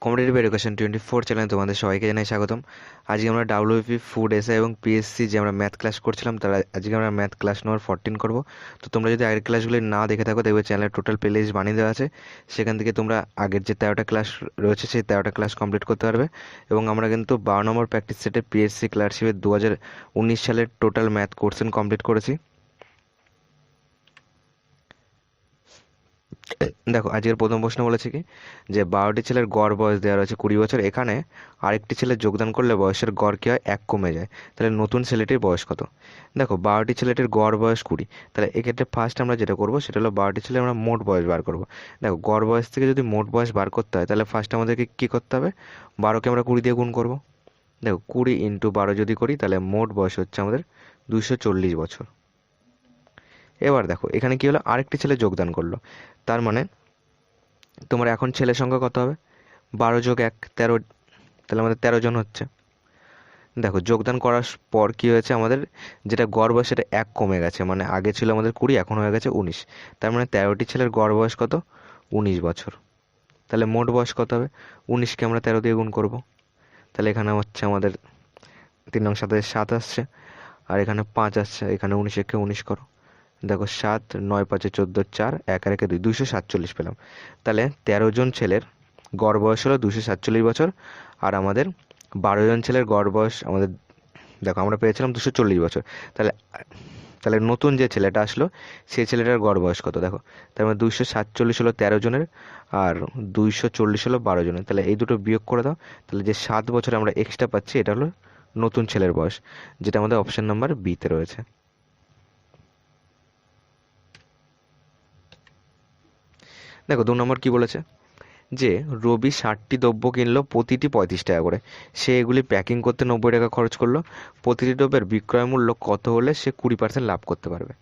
Competitive education 24 চ্যানেলে তোমাদের সবাইকে জানাই স্বাগতম। আজকে আমরা ডাব্লিউপি ফুড এসআই এবং পিএসসি যে আমরা ম্যাথ ক্লাস করছিলাম তার আজকে আমরা ম্যাথ ক্লাস নম্বর 14 করব। তো তোমরা যদি আগের ক্লাসগুলি না দেখে থাকো দেখবে চ্যানেলের টোটাল প্লে লিস্ট বানিয়ে দেওয়া আছে, সেখান থেকে তোমরা আগের যে 13টা ক্লাস রয়েছে সেই 13টা ক্লাস কমপ্লিট করতে পারবে। এবং আমরা কিন্তু 12 নম্বর প্র্যাকটিস সেটে পিএসসি ক্লার্কশিপের 2019 সালের টোটাল ম্যাথ কোর্সেন কমপ্লিট করেছি। দেখো আজকের প্রথম প্রশ্ন বলেছে কি যে 12টি ছেলের গড় বয়স দেওয়া রয়েছে 20 বছর, এখানে আরেকটি ছেলে যোগদান করলে বয়সের গড় কি হয়, 1 কমে যায়। তাহলে নতুন ছেলেটির বয়স কত? দেখো 12টি ছেলেটির গড় বয়স 20, তাহলে এক্ষেত্রে ফার্স্ট আমরা যেটা করবো সেটা হলো 12টি ছেলে আমরা মোট বয়স বার করব। দেখো গড় বয়স থেকে যদি মোট বয়স বার করতে হয় তাহলে ফার্স্ট আমাদেরকে কি করতে হবে, 12কে আমরা 20 দিয়ে গুণ করব। দেখো 20 ইন্টু 12 যদি করি তাহলে মোট বয়স হচ্ছে আমাদের 240 বছর। এবার দেখো এখানে কি হলো, আরেকটি ছেলে যোগদান করলো, তার মানে তোমার এখন ছেলের সংখ্যা কত হবে, 12 + 1 13, তাহলে আমাদের 13 জন হচ্ছে। দেখো যোগদান করার পর কি হয়েছে, আমাদের যেটা গড় বয়স সেটা 1 কমে গেছে, মানে আগে ছিল আমাদের 20 এখন হয়ে গেছে 19। তার মানে 13টি ছেলের গড় বয়স কত, 19 বছর। তাহলে মোট বয়স কত হবে, 19কে আমরা 13 দিয়ে গুণ করব। তাহলে এখানে হচ্ছে আমাদের 3 × 7 = 7 আসছে, আর এখানে 5 আসছে, এখানে 19 19 করো। দেখো 7 9 5 14 4 1 আর 1 2, 247 পেলাম। তাহলে 13 জন ছেলের গড় বয়স হলো 247 বছর, আর আমাদের 12 জন ছেলের গড় বয়স আমাদের, দেখো আমরা পেয়েছিলাম 240 বছর। তাহলে তাহলে নতুন যে ছেলেটা আসলো সেই ছেলেটার গড় বয়স কত, দেখো তার মানে 247 হলো 13 জনের, আর 240 হলো 12 জনের। তাহলে এই দুটো বিয়োগ করে দাও, তাহলে যে 7 বছর আমরা এক্সট্রা পাচ্ছি এটা হলো নতুন ছেলের বয়স, যেটা আমাদের অপশন নাম্বার বিতে রয়েছে। দেখো 2 নম্বর কি বলেছে, যে রবি 60টি দ্রব্য কিনলো, প্রতিটি 35 টাকা করে। সে এগুলি প্যাকিং করতে 90 টাকা খরচ করলো। প্রতিটি দ্রব্যের বিক্রয় মূল্য কত হলে সে 20% লাভ করতে পারবে?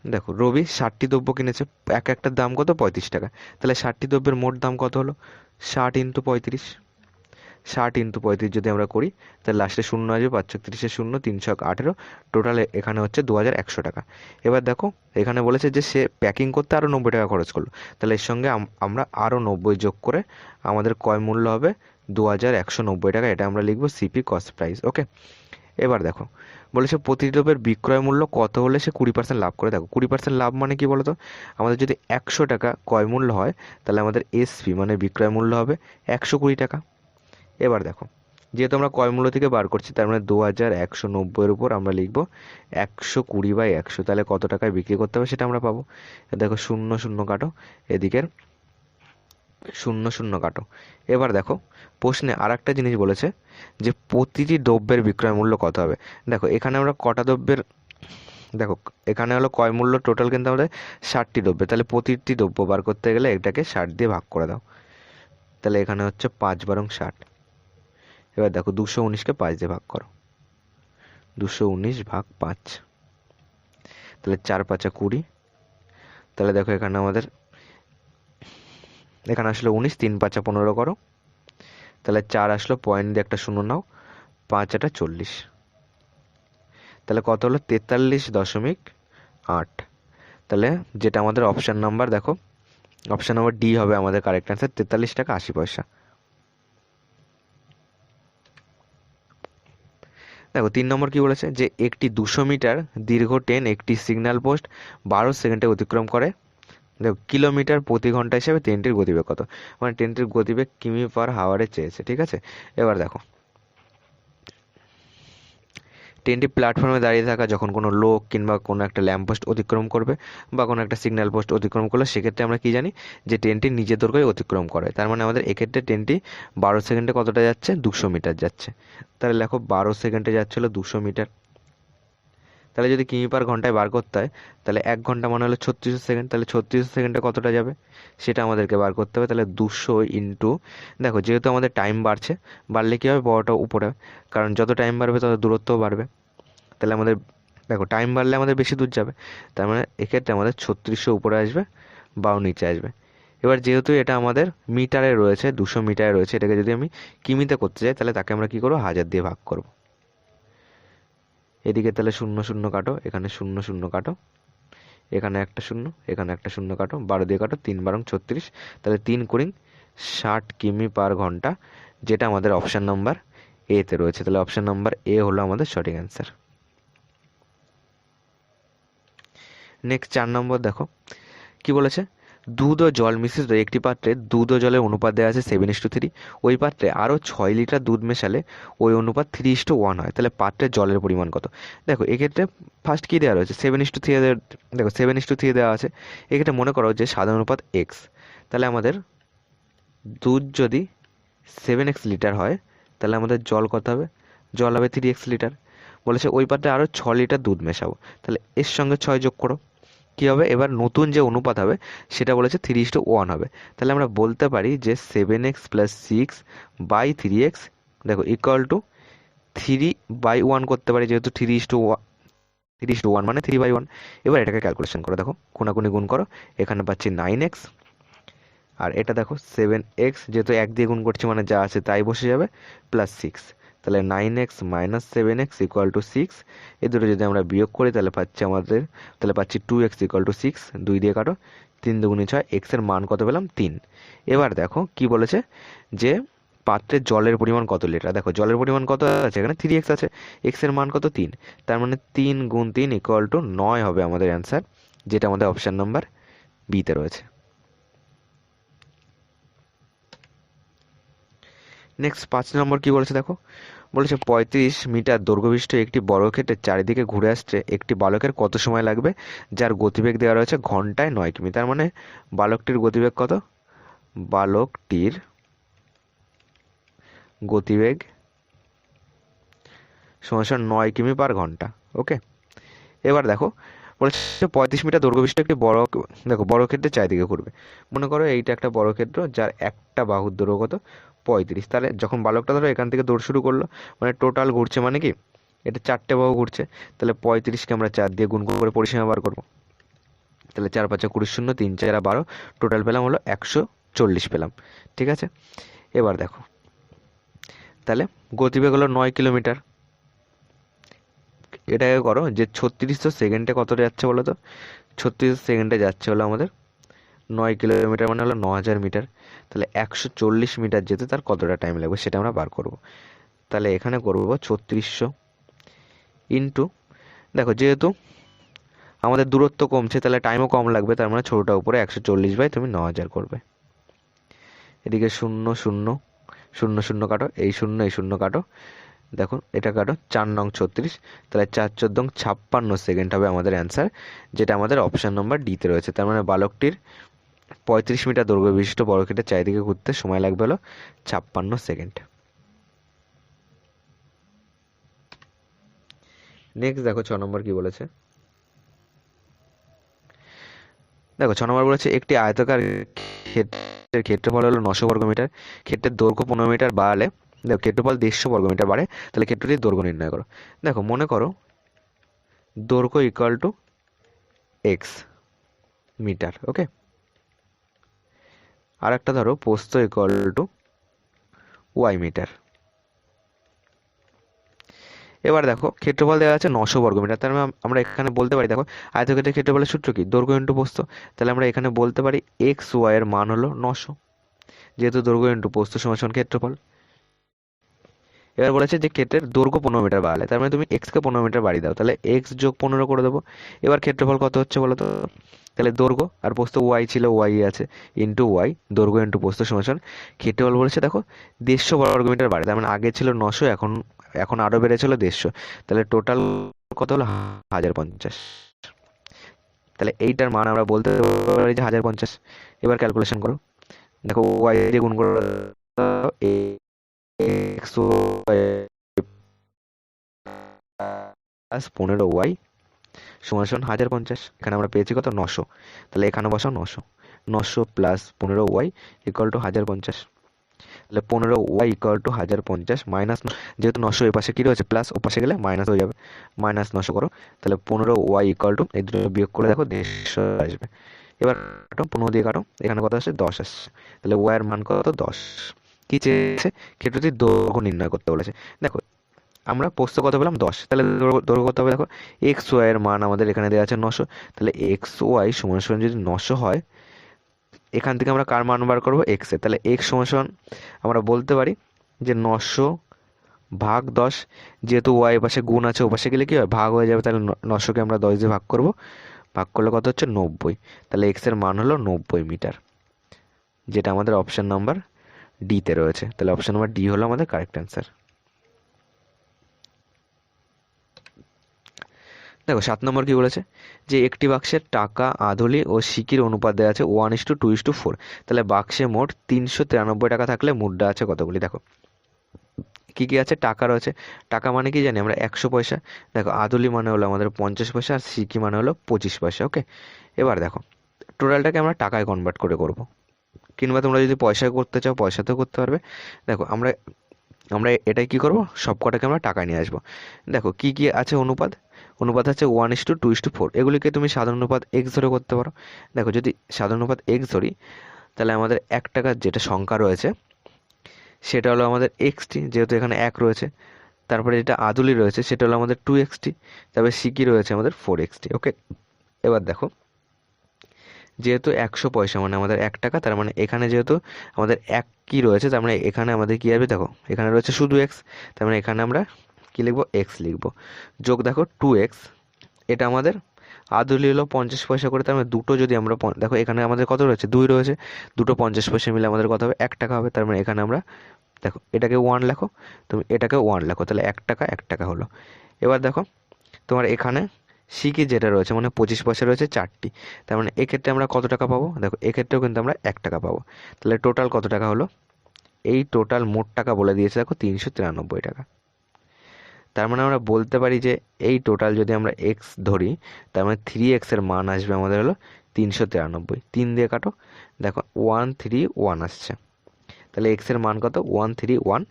দেখো রবি 60টি দ্রব্য কিনেছে, এক একটার দাম কত, 35 টাকা। তাহলে 60টি দ্রব্যের মোট দাম কত হলো, 60 × 35। 60 × 35 যদি আমরা করি তাহলে লাস্টে শূন্য আসবে, 5 × 0, 3 × 18, টোটাল এখানে হচ্ছে 2100 টাকা। এবার দেখো এখানে বলেছে যে সে প্যাকিং করতে আরও 90 টাকা খরচ করলো, তাহলে এর সঙ্গে আমরা আরও 90 যোগ করে আমাদের ক্রয় মূল্য হবে 2190 টাকা। এটা আমরা লিখবো সিপি কস্ট প্রাইস। ওকে, এবার দেখো বলেছে প্রতিটি দ্রব্যের বিক্রয় মূল্য কত হলে সে 20% লাভ করে। দেখো 20% লাভ মানে কি বলতো, আমাদের যদি 100 টাকা ক্রয় মূল্য হয় তাহলে আমাদের এসপি মানে বিক্রয় মূল্য হবে 120 টাকা। এবার দেখো যেহেতু আমরা ক্রয় মূল্য থেকে বার করছি তার মানে 2190-এর উপর আমরা লিখবো 120/100, তাহলে কত টাকায় বিক্রি করতে হবে সেটা আমরা পাবো। দেখো 0 0 কাটো, এদিকের 0 0 কাটো। এবার দেখো প্রশ্নে আর একটা জিনিস বলেছে যে প্রতিটি দ্রব্যের বিক্রয় মূল্য কত হবে। দেখো এখানে আমরা কটা দ্রব্যের, দেখো এখানে হলো ক্রয় মূল্য টোটাল কিন্তু আমাদের 60টি দ্রব্য, তাহলে প্রতিটি দ্রব্য বার করতে গেলে এটাকে 60 দিয়ে ভাগ করে দাও। তাহলে এখানে হচ্ছে 5 × 60। এবার দেখো 219কে 5 দিয়ে ভাগ করো, 219/5, তাহলে 4 × 5 = 20। তাহলে দেখো এখানে আমাদের, এখানে আসলে 19, 3 × 5 = 15 করো, তাহলে 4 আসলো, পয়েন্ট দিয়ে একটা শূন্য নাও, 5 × 8 = 40। তাহলে কত হলো, 43.8। তাহলে যেটা আমাদের অপশান নাম্বার, দেখো অপশান নাম্বার ডি হবে আমাদের কারেক্ট অ্যান্সার, 43 টাকা 80 পয়সা। দেখো 3 নম্বর কি বলেছে, যে একটি 200 মিটার দীর্ঘ ট্রেন একটি সিগন্যাল পোস্ট 12 সেকেন্ডে অতিক্রম করে। দেখো কিলোমিটার প্রতি ঘন্টা হিসেবে ট্রেনটির গতিবেগ কত, মানে ট্রেনটির গতিবেগ কিমি/আওয়ারে চেয়েছে। ঠিক আছে, এবার দেখো ট্রেনটি প্ল্যাটফর্মে দাঁড়িয়ে থাকা যখন কোনো লোক কিংবা কোনো একটা ল্যাম্পপোস্ট অতিক্রম করবে বা কোনো একটা সিগন্যাল পোস্ট অতিক্রম করলে সেক্ষেত্রে আমরা কি জানি যে ট্রেনটি নিজের দৈর্ঘ্যে অতিক্রম করে। তার মানে আমাদের এক্ষেত্রে ট্রেনটি 12 সেকেন্ডে কতটা যাচ্ছে, 200 মিটার যাচ্ছে। তাহলে দেখো 12 সেকেন্ডে যাচ্ছিলো 200 মিটার, তাহলে যদি কিমি/ঘন্টায় বার করতে হয় তাহলে 1 ঘন্টা মানে হলো 3600 সেকেন্ড, তাহলে 3600 সেকেন্ডে কতটা যাবে সেটা আমাদেরকে বার করতে হবে। তাহলে 200 ইন্টু, দেখো যেহেতু আমাদের টাইম বাড়ছে, বাড়লে কী হবে, বড়টা উপরে, কারণ যত টাইম বাড়বে তত দূরত্বও বাড়বে। তাহলে আমাদের দেখো টাইম বাড়লে আমাদের বেশি দূর যাবে, তার মানে এক্ষেত্রে আমাদের 3600 উপরে আসবে বাও নিচে আসবে। এবার যেহেতু এটা আমাদের মিটারে রয়েছে, 200 মিটারে রয়েছে, এটাকে যদি আমি কিমিতে করতে চাই তাহলে তাকে আমরা কী করবো, 1000 দিয়ে ভাগ করবো। এদিকে তাহলে 0 0 কাটো, এখানে 0 0 কাটো, এখানে একটা শূন্য, এখানে একটা শূন্য কাটো, 12 দিয়ে কাটো, 3 × 12 = 36, তাহলে 3 × 60 কিমি/ঘন্টা, যেটা আমাদের অপশান নাম্বার এতে রয়েছে। তাহলে অপশান নাম্বার এ হলো আমাদের সঠিক অ্যান্সার। নেক্সট 4 নম্বর দেখো কি বলেছে, দুধ ও জল মিশ্রিত একটি পাত্রে দুধ ও জলের অনুপাত দেওয়া আছে 7:3। ওই পাত্রে আরও 6 লিটার দুধ মেশালে ওই অনুপাত 3:1 হয়, তাহলে পাত্রে জলের পরিমাণ কত? দেখো এক্ষেত্রে ফার্স্ট কী দেওয়া রয়েছে, 7:3 দেখো 7:3 দেওয়া আছে। এক্ষেত্রে মনে করো যে সাধারণ অনুপাত এক্স, তাহলে আমাদের দুধ যদি 7x লিটার হয়, তাহলে আমাদের জল কত হবে? জল হবে 3x লিটার। বলেছে ওই পাত্রে আরও 6 লিটার দুধ মেশাবো, তাহলে এর সঙ্গে 6 যোগ করো, কী হবে? এবার নতুন যে অনুপাত হবে সেটা বলেছে 3:1 হবে। তাহলে আমরা বলতে পারি যে 7x + 6/3x, দেখো ইকুয়াল টু 3/1 করতে পারি, যেহেতু 3:1 মানে 3/1। এবার এটাকে ক্যালকুলেশন করো, দেখো কোনাকুনি গুণ করো, এখানে পাচ্ছি 9x, আর এটা দেখো 7x, যেহেতু 1 দিয়ে গুণ করছি মানে যা আছে তাই বসে যাবে, +6। তাহলে 9x - 7x = 6। এই দুটো যদি আমরা বিয়োগ করি তাহলে পাচ্ছি 2x = 6। 2 দিয়ে কাটো, 3 দুগুণে 6, x এর মান কত পেলাম? 3। এবার দেখো কি বলেছে যে পাত্রের জলের পরিমাণ কত লিটার। দেখো জলের পরিমাণ কত আছে, এখানে 3x আছে, x এর মান কত? 3। তার মানে 3 × 3 = 9 হবে আমাদের অ্যান্সার, যেটা আমাদের অপশান নাম্বার বিতে রয়েছে। নেক্সট 5 নম্বর কি বলেছে দেখো, বলেছে 35 মিটার দৈর্ঘ্যবিশিষ্ট একটি বর্গক্ষেত্রের চারিদিকে ঘুরে আসতে একটি বালকের কত সময় লাগবে, যার গতিবেগ দেওয়া রয়েছে ঘন্টায় 9 কিমি। তার মানে বালকটির গতিবেগ কত? বালকটির গতিবেগ সমান 9 কিমি/ঘন্টা। ওকে, এবার দেখো বলছে 35 মিটার দৈর্ঘ্যবিশিষ্ট একটি বর্গক্ষেত্রের চারিদিকে ঘুরবে। মনে করো এইটা একটা বর্গক্ষেত্র যার একটা বাহুর দৈর্ঘ্য কত? 35। তাহলে যখন বালকটা ধরো এখান থেকে দৌড় শুরু করলো, মানে টোটাল ঘুরছে মানে কি, এটা 4টে বাহু ঘুরছে, তাহলে 35কে আমরা 4 দিয়ে গুণ করে পরিসীমা বার করবো। তাহলে 4 × 5 = 20, 0 3 × 4 = 12, টোটাল পেলাম হলো 140 পেলাম। ঠিক আছে, এবার দেখো তাহলে গতিবেগ হলো 9 কিলোমিটার। এটাকে করো যে 3600 সেকেন্ডে কত যাচ্ছে বলো তো? 3600 সেকেন্ডে যাচ্ছে হলো আমাদের 9 কিলোমিটার, মানে হলো 9000 মিটার। তাহলে 140 মিটার যেতে তার কতটা টাইম লাগবে সেটা আমরা বার করব। তাহলে এখানে করব 3600 ইন্টু, দেখো যেহেতু আমাদের দূরত্ব কমছে তাহলে টাইমও কম লাগবে, তার মানে ছোটোটা উপরে 140/তুমি 9000 করবে। এদিকে 0 0 0 0 কাটো, এই 0 এই 0 কাটো, দেখো এটা কাটো, 4 নং 36, তাহলে 4 × 14 = 56 সেকেন্ড হবে আমাদের অ্যান্সার, যেটা আমাদের অপশান নম্বর ডিতে রয়েছে। তার মানে বালকটির 35 মিটার দৈর্ঘ্য বিশিষ্ট বর্গক্ষেত্রের চারিদিকে ঘুরতে সময় লাগবে হলো 56 সেকেন্ড। নেক্সট দেখো 6 নম্বর কি বলেছে, দেখো 6 নম্বর বলেছে একটি আয়তাকার ক্ষেত্রের ক্ষেত্রফল হলো 900 বর্গমিটার, ক্ষেত্রের দৈর্ঘ্য 15 মিটার বাড়ালে, দেখো ক্ষেত্রফল 150 বর্গমিটার বাড়ে, তাহলে ক্ষেত্রটির দৈর্ঘ্য নির্ণয় করো। দেখো মনে করো দৈর্ঘ্য = x মিটার, ওকে, আর একটা ধরো প্রস্থ = y মিটার। এবার দেখো ক্ষেত্রফল দেওয়া আছে 900 বর্গমিটার, তার মানে আমরা এখানে বলতে পারি, দেখো আয়তক্ষেত্রের ক্ষেত্রফলের সূত্র কি? দৈর্ঘ্য ইন্টু প্রস্থ। তাহলে আমরা এখানে বলতে পারি এক্স ওয়াই এর মান হলো 900, যেহেতু দৈর্ঘ্য ইন্টু প্রস্থ সমান ক্ষেত্রফল। এবার বলেছে যে ক্ষেত্রের দৈর্ঘ্য 15 মিটার বাড়ালে, তার মানে তুমি এক্সকে 15 মিটার বাড়িয়ে দাও, তাহলে এক্স যোগ 15 করে দেবো। এবার ক্ষেত্রফল কত হচ্ছে বলো তো? তাহলে দৈর্ঘ্য আর প্রস্থ ওয়াই ছিল, ওয়াই আছে, ইন্টু ওয়াই, দৈর্ঘ্য ইন্টু প্রস্থ সমান ক্ষেত্রফল বলেছে দেখো 150 বর্গমিটার বাড়ে, তার মানে আগে ছিল 900, এখন এখন আরও বেড়েছিল 150, তাহলে টোটাল কত হলো? 1050। তাহলে এইটার মান আমরা বলতে পারি যে 1050। এবার ক্যালকুলেশন করো, দেখো ওয়াই দিয়ে গুণ করো, এক্স ওয়াই প্লাস 15y সমান 1050। এখানে আমরা পেয়েছি কত? 900। তাহলে এখানে বসাও 900, 900 + 15y = 1050। তাহলে 15y = 1050 মাইনাস, যেহেতু 900 এই পাশে কি রয়েছে প্লাস, ও পাশে গেলে মাইনাস হয়ে যাবে, -900 করো। তাহলে 15y = এই দুটো বিয়োগ করে দেখো 150 আসবে। এবার কাটো, 15 দিয়ে কাটো, এখানে কত আসছে? 10 আসছে। তাহলে y এর মান কত? 10। কি চেয়েছে? ক্ষেত্রটির দৈর্ঘ্য নির্ণয় করতে বলেছে। দেখো আমরা প্রস্থ কত পেলাম? 10, তাহলে দৈর্ঘ্য কত হবে? দেখো এক্স ওয়াই এর মান আমাদের এখানে দেওয়া আছে 900, তাহলে এক্স ওয়াই সমান যদি 900 হয়, এখান থেকে আমরা কার মান বার করবো, এক্স এর। তাহলে এক্স সমান সমান আমরা বলতে পারি যে 900 ভাগ 10, যেহেতু ওয়াই পাশে গুণ আছে ও পাশে গেলে কি হয় ভাগ হয়ে যাবে, তাহলে 900কে আমরা 10 দিয়ে ভাগ করব, ভাগ করলে কত হচ্ছে 90। তাহলে এক্স এর মান হলো 90 মিটার, যেটা আমাদের অপশন নাম্বার ডিতে রয়েছে। তাহলে অপশন নাম্বার ডি হলো আমাদের কারেক্ট অ্যান্সার। দেখো 7 নম্বর কি বলেছে, যে একটি বাক্সের টাকা, আধুলি ও সিকির অনুপাত দেওয়া আছে 1:2:4। তাহলে বাক্সে মোট 393 টাকা থাকলে মুদ্রা আছে কতগুলি। দেখো কি কি আছে, টাকা রয়েছে, টাকা মানে কি জানি আমরা 100 পয়সা। দেখো আধুলি মানে হলো আমাদের 50 পয়সা, আর সিকি মানে হলো 25 পয়সা। ওকে, এবার দেখো টোটালটাকে আমরা টাকায় কনভার্ট করে করব, কিংবা তোমরা যদি পয়সায় করতে চাও পয়সাতেও করতে পারবে। দেখো আমরা আমরা এটাই কি করব, সব কটাকে আমরা টাকায় নিয়ে আসবো। দেখো কি কি আছে অনুপাত, অনুপাত আছে 1:2:4। এগুলিকে তুমি সাধারণ অনুপাত এক্স ধরে করতে পারো। দেখো যদি সাধারণ অনুপাত এক্স ধরি, তাহলে আমাদের 1 টাকার যেটা সংখ্যা রয়েছে সেটা হলো আমাদের এক্সটি, যেহেতু এখানে 1 রয়েছে। তারপরে যেটা আদুলি রয়েছে সেটা হলো আমাদের 2x, তারপরে সিকি রয়েছে আমাদের 4x। ওকে, এবার দেখো যেহেতু 100 পয়সা মানে আমাদের 1 টাকা, তার মানে এখানে যেহেতু আমাদের 1 কি রয়েছে, তার মানে এখানে আমাদের কি আসবে, দেখো এখানে রয়েছে শুধু এক্স, তার মানে এখানে আমরা কি লিখবো, এক্স লিখবো। যোগ দেখো 2x, এটা আমাদের আদুলি হলো 50 পয়সা করে, তার মানে দুটো যদি আমরা দেখো এখানে আমাদের কত রয়েছে, 2 রয়েছে, দুটো 50 পয়সা মিলে আমাদের কত হবে, 1 টাকা হবে। তার মানে এখানে আমরা দেখো এটাকে 1 লেখো, তুমি এটাকে 1 লেখো, তাহলে 1 টাকা 1 টাকা হলো। এবার দেখো তোমার এখানে সিকি যেটা রয়েছে মানে 25 পয়সা রয়েছে 4টি, তার মানে এক্ষেত্রে আমরা কত টাকা পাবো, দেখো এক্ষেত্রেও কিন্তু আমরা 1 টাকা পাবো। তাহলে টোটাল কত টাকা হলো, এই টোটাল মোট টাকা বলে দিয়েছে দেখো 393 টাকা। তার মানে আমরা বলতে পারি যে এই টোটাল যদি আমরা এক্স ধরি, তার মানে 3x এর মান আসবে আমাদের হলো 393। 3 দিয়ে কাটো, দেখো 131 আসছে। তাহলে এক্স এর মান কত, 131।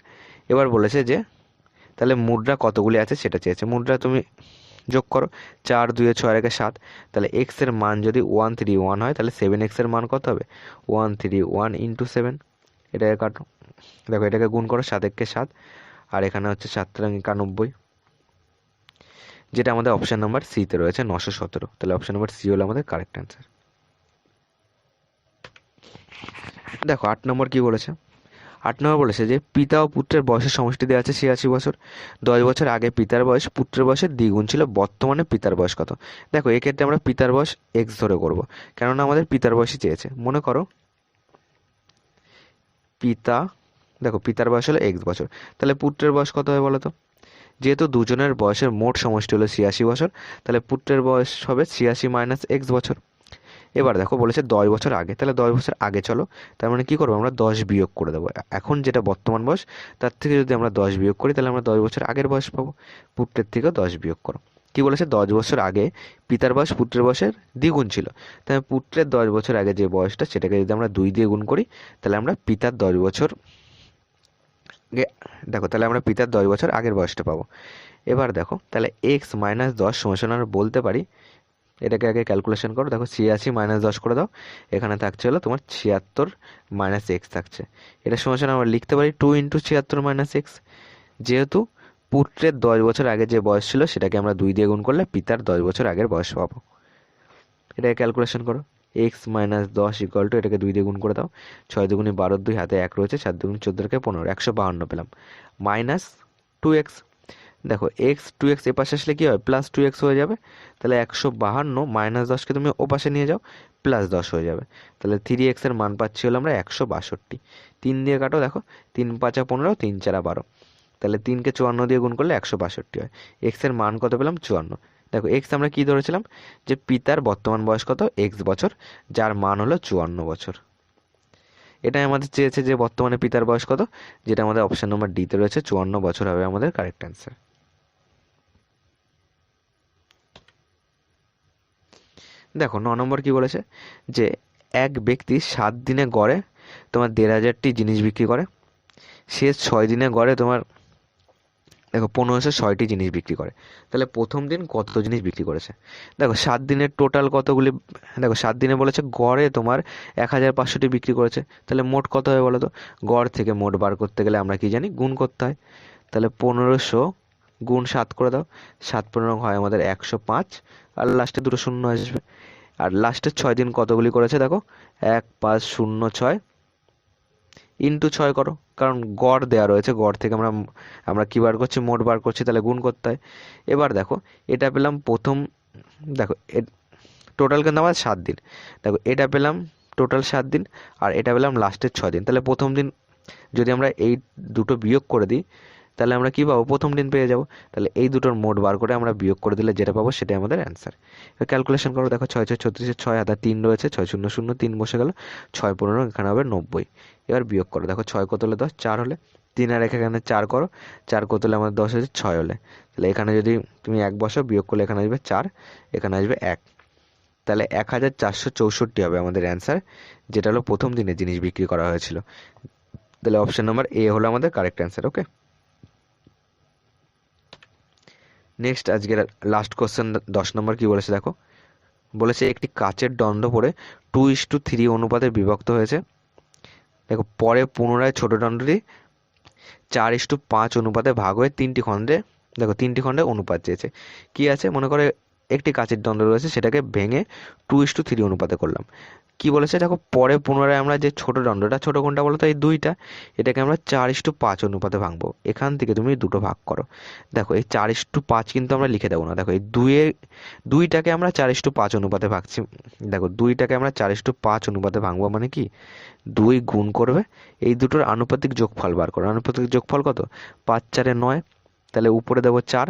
এবার বলেছে যে তাহলে মুদ্রা কতগুলি আছে সেটা চেয়েছে। মুদ্রা তুমি যোগ করো, 4 2 6 1 7। তাহলে এক্স এর মান যদি 131 হয়, তাহলে 7x এর মান কত হবে, 131 ইন্টু 7। এটাকে কাটো, দেখো এটাকে গুণ করো, 7 1 7, আর এখানে হচ্ছে 7 91, যেটা আমাদের অপশন নাম্বার সিতে রয়েছে 917। তাহলে অপশন নাম্বার সি হলো আমাদের কারেক্ট অ্যান্সার। দেখো 8 নম্বর কি বলেছে, 8 নম্বর বলেছে যে পিতা ও পুত্রের বয়সের সমষ্টি দেওয়া আছে 86 বছর। 10 বছর আগে পিতার বয়স পুত্রের বয়সের দ্বিগুণ ছিল, বর্তমানে পিতার বয়স কত। দেখো এক্ষেত্রে আমরা পিতার বয়স এক্স ধরে করব, কেননা আমাদের পিতার বয়সই চেয়েছে। মনে করো পিতা, দেখো পিতার বয়স হলো এক্স বছর, তাহলে পুত্রের বয়স কত হবে বলো তো। যেহেতু দুজনের বয়সের মোট সমষ্টি হলো 86 বছর, তাহলে পুত্রের বয়স হবে 86 মাইনাস এক্স বছর। এবার দেখো বলেছে 10 বছর আগে, তাহলে 10 বছর আগে চলো, তার মানে কি করবো আমরা 10 বিয়োগ করে দেবো। এখন যেটা বর্তমান বয়স তার থেকে যদি আমরা 10 বিয়োগ করি, তাহলে আমরা 10 বছর আগের বয়স পাবো। পুত্রের থেকেও 10 বিয়োগ করো। কি বলেছে, 10 বছর আগে পিতার বয়স পুত্রের বয়সের দ্বিগুণ ছিল, তাহলে পুত্রের 10 বছর আগে যে বয়সটা সেটাকে যদি আমরা 2 দিয়ে গুণ করি, তাহলে আমরা পিতার 10 বছর আগে, দেখো তাহলে আমরা পিতার 10 বছর আগের বয়সটা পাবো। এবার দেখো তাহলে এক্স মাইনাস 10 সমান আমরা বলতে পারি, এটাকে আগে ক্যালকুলেশন করো। দেখো 86 মাইনাস 10 করে দাও, এখানে থাকছে হলো তোমার 76 মাইনাস এক্স থাকছে। এটা সমান আমরা লিখতে পারি 2 ইন্টু 76 মাইনাস এক্স। যেহেতু পুত্রের 10 বছর আগে যে বয়স ছিল সেটাকে আমরা 2 দিয়ে গুণ করলে পিতার 10 বছর আগের বয়স পাবো। এটাকে ক্যালকুলেশন করো, এক্স মাইনাস 10 ইকুয়াল টু, এটাকে 2 দিয়ে গুণ করে দাও, 6 দুগুণে 12, 2 হাতে 1 রয়েছে, 7 দুগুণে 14 15, 152 পেলাম, মাইনাস 2x। দেখো এক্স 2x এ পাশে আসলে কি হয়, প্লাস 2x হয়ে যাবে। তাহলে 152 মাইনাস 10কে তুমি ও পাশে নিয়ে যাও, প্লাস 10 হয়ে যাবে। তাহলে 3x এর মান পাচ্ছি হলো আমরা 162। 3 দিয়ে কাটো, দেখো 3 5 15, 3 4 12, তাহলে 3কে 54 দিয়ে গুণ করলে 162 হয়। এক্স এর মান কত পেলাম, 54। দেখো এক্স আমরা কি ধরেছিলাম, যে পিতার বর্তমান বয়স কত, এক্স বছর, যার মান হলো 54 বছর। এটাই আমাদের চেয়েছে যে বর্তমানে পিতার বয়স কত, যেটা আমাদের অপশন নম্বর ডিতে রয়েছে, 54 বছর হবে আমাদের কারেক্ট অ্যান্সার। দেখো 9 নম্বর কি বলেছে, যে এক ব্যক্তি 7 দিনে গড়ে তোমার 1500টি জিনিস বিক্রি করে, সে 6 দিনে গড়ে তোমার দেখো 1506টি জিনিস বিক্রি করে। তাহলে প্রথম দিন কত জিনিস বিক্রি করেছে। দেখো 7 দিনের টোটাল কতগুলি, দেখো 7 দিনে বলেছে গড়ে তোমার 1500টি বিক্রি করেছে, তাহলে মোট কত হবে বলো তো। গড় থেকে মোট বার করতে গেলে আমরা কি জানি, গুণ করতে হয়। তাহলে 1500 গুণ 7 করে দাও, 7 15 হয় আমাদের 105, আর লাস্টে দুটো শূন্য আসবে। আর লাস্টের 6 দিন কতগুলি করেছে দেখো, 1 5 0 6 ইন্টু 6 করো, কারণ গড় দেওয়া রয়েছে, গড় থেকে আমরা আমরা কি বার করছি, মোট বার করছি, তাহলে গুণ করতে হয়। এবার দেখো এটা পেলাম প্রথম, দেখো টোটাল কিন্তু আমার 7 দিন, দেখো এটা পেলাম টোটাল 7 দিন, আর এটা পেলাম লাস্টের 6 দিন। তাহলে প্রথম দিন যদি আমরা এই দুটো বিয়োগ করে দিই, তাহলে আমরা কি পাবো, প্রথম দিন পেয়ে যাব। তাহলে এই দুটোর মোট বার করে আমরা বিয়োগ করে দিলে যেটা পাবো সেটাই আমাদের অ্যান্সার। এবার ক্যালকুলেশন করো, দেখো 6 6 36, 6 হাতে 3 রয়েছে, 6 0 0 3 বসে গেল, 6 15 এখানে হবে 90। এবার বিয়োগ করো, দেখো 6 কত হলে 10, 4 হলে 3, আর এখানে 4 করো, 4 কত হলে আমাদের 10 হয়েছে, 6 হলে। তাহলে এখানে যদি তুমি 1 বসো, বিয়োগ করলে এখানে আসবে 4, এখানে আসবে 1। তাহলে 1464 হবে আমাদের অ্যান্সার, যেটা হলো প্রথম দিনে জিনিস বিক্রি করা হয়েছিল। তাহলে অপশন নাম্বার এ হলো আমাদের কারেক্ট অ্যান্সার। ওকে, নেক্সট আজকের লাস্ট কোশ্চেন 10 নম্বর কি বলেছে দেখো, বলেছে একটি কাচের দণ্ড পড়ে 2:3 অনুপাতে বিভক্ত হয়েছে। দেখো পরে পুনরায় ছোট দণ্ডটি 4:5 অনুপাতে ভাগ হয়ে 3টি খণ্ডে, দেখো 3টি খণ্ডে অনুপাত চেয়েছে। কি আছে, মনে করে একটি কাচের দণ্ড রয়েছে, সেটাকে ভেঙে 2:3 অনুপাতে করলাম। কি বলেছে দেখো, পরে পুনরায় আমরা যে ছোট দণ্ডটা, ছোট কোনটা বলো তো, এই 2টা, এটাকে আমরা 4:5 অনুপাতে ভাঙবো। এখান থেকে তুমি দুটো ভাগ করো। দেখো এই 4:5 কিন্তু আমরা লিখে দেবো না, দেখো এই 2টাকে আমরা 4:5 অনুপাতে ভাগছি। দেখো 2টাকে আমরা 4:5 অনুপাতে ভাঙবো মানে কি, 2 গুণ করবে, এই দুটোর আনুপাতিক যোগফল বার করো। আনুপাতিক যোগফল কত, 5 4 9, তাহলে উপরে দেবো 4।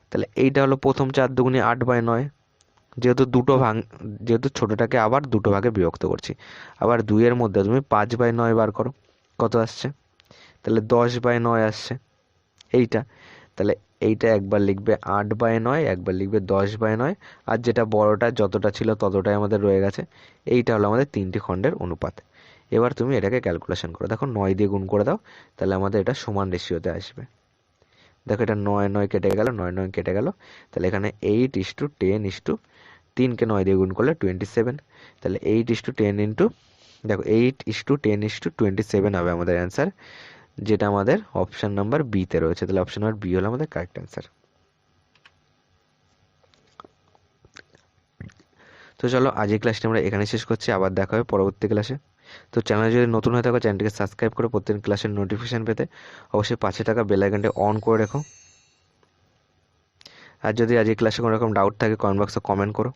তাহলে এইটা হলো প্রথম, 4 দুগুণে 8/9। যেহেতু যেহেতু ছোটটাকে আবার দুটো ভাগে বিভক্ত করছি, আবার 2-এর মধ্যে তুমি 5/9 বার করো, কত আসছে, তাহলে 10/9 আসছে এইটা। তাহলে এইটা একবার লিখবে 8/9, একবার লিখবে 10/9, আর যেটা বড়টা যতটা ছিল ততটাই আমাদের রয়ে গেছে। এইটা হলো আমাদের 3টি খণ্ডের অনুপাত। এবার তুমি এটাকে ক্যালকুলেশন করো, দেখো 9 দিয়ে গুণ করে দাও, তাহলে আমাদের এটা সমান রেশিওতে আসবে। দেখো এটা 9 9 কেটে গেল, 9 9 কেটে গেল, তাহলে এখানে 8:10:3কে 9 দিয়ে গুণ করলে 27। তাহলে 8:10 ইন্টু, দেখো 8:10:27 হবে আমাদের অ্যান্সার, যেটা আমাদের অপশন নাম্বার বিতে রয়েছে। তাহলে অপশন নাম্বার বি হলো আমাদের কারেক্ট অ্যান্সার। তো চলো আজকের ক্লাসটি আমরা এখানে শেষ করছি, আবার দেখা হবে পরবর্তী ক্লাসে। তো চ্যানেল যদি নতুন হয়ে থাকো, চ্যানেলটিকে সাবস্ক্রাইব করে প্রত্যেক ক্লাসের নোটিফিকেশন পেতে অবশ্যই পাশে থাকা বেল আইকনটি অন করে রেখো। আর যদি আজকের ক্লাসে কোনো রকম ডাউট থাকে, কমেন্ট বক্সে কমেন্ট করো।